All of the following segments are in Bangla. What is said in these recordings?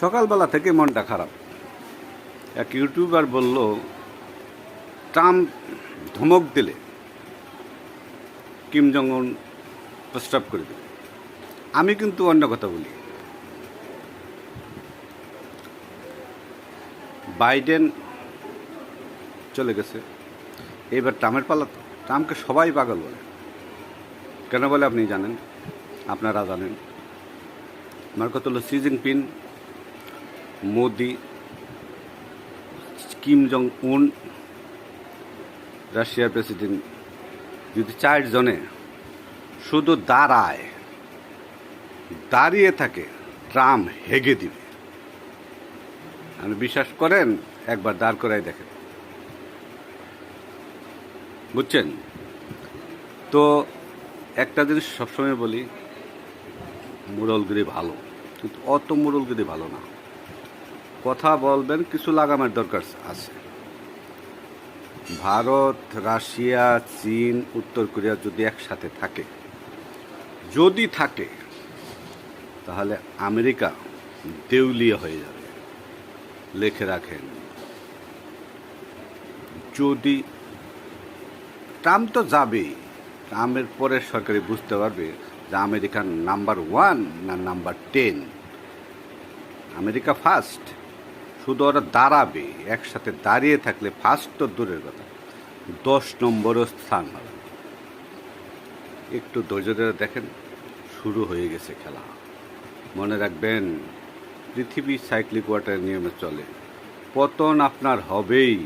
সকালবেলা থেকে মনটা খারাপ। এক ইউটিউবার বলল ট্রাম্প ধমক দিলে কিম জং উন প্রস্তাব করে দেবে। আমি কিন্তু অন্য কথা বলি। বাইডেন চলে গেছে, এইবার ট্রাম্পের পালা। তো ট্রাম্পকে সবাই পাগল বলে। কেন বলে আপনি জানেন, আপনারা জানেন। আমার কথা হলো Xi Jinping, Modi, Kim Jong Un, রাশিয়ার প্রেসিডেন্ট যদি 4 জনে শুধু দাঁড়িয়ে থাকে, ট্রাম্প হেগে দিবে। আপনি বিশ্বাস করেন? একবার দাঁড় করাই দেখেন, বুঝছেন? তো একটা জিনিস সবসময় বলি, মুরলগিরি ভালো, কিন্তু অত মুরলগিরি ভালো না। কথা বলবেন, কিছু লাগামের দরকার আছে। ভারত, রাশিয়া, চীন, উত্তর কোরিয়া যদি একসাথে থাকে, তাহলে আমেরিকা দেউলিয়া হয়ে যাবে। লিখে রাখেন। যদি ট্রাম্প তো যাবেই, ট্রাম্পের পরের সরকারি বুঝতে পারবে যে আমেরিকার নাম্বার 1 না নাম্বার 10। আমেরিকা ফার্স্ট, শুধু ওরা দাঁড়াবে। একসাথে দাঁড়িয়ে থাকলে ফার্স্ট তো দূরের কথা, 10 নম্বরও স্থান হবে। একটু ধৈর্য ধরে দেখেন, শুরু হয়ে গেছে খেলা। মনে রাখবেন, পৃথিবী সাইক্লিক ওয়াটারের নিয়মে চলে। পতন আপনার হবেই।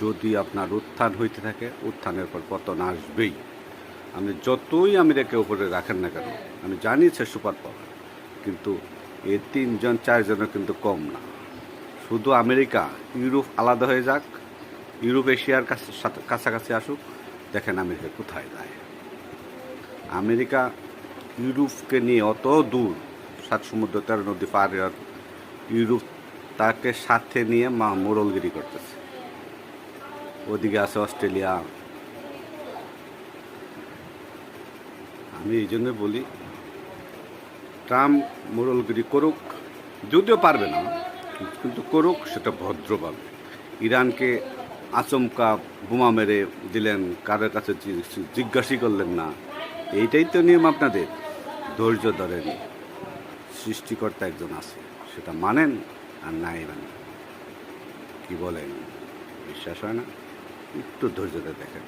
যদি আপনার উত্থান হইতে থাকে, উত্থানের পর পতন আসবেই। আপনি যতই আমেরিকাকে উপরে রাখেন না কেন, আমি জানি সে সুপার পাওয়ার, কিন্তু এই 3 জন 4 জনের কিন্তু কম না। শুধু আমেরিকা, ইউরোপ আলাদা হয়ে যাক, ইউরোপ এশিয়ার কাছাকাছি আসুক, দেখেন আমেরিকা কোথায় যায়। আমেরিকা ইউরোপকে নিয়ে অত দূর, 7 সমুদ্র 13 নদী পার, ইউরোপ তাকে সাথে নিয়ে মোড়লগিরি করতেছে। ওদিকে আছে অস্ট্রেলিয়া। আমি এই জন্য বলি, ট্রাম্প মোড়লগিরি করুক, যদিও পারবে না, কিন্তু করুক সেটা ভদ্রভাবে। ইরানকে আচমকা বোমা মেরে দিলেন, কারোর কাছে জিজ্ঞাসা করলেন না। এইটাই তো নিয়ম আপনাদের। ধৈর্য ধরেন, সৃষ্টিকর্তা একজন আছে, সেটা মানেন আর নাই মানেন। কি বলেন? বিশ্বাস হয় না? একটু ধৈর্য ধরে দেখেন।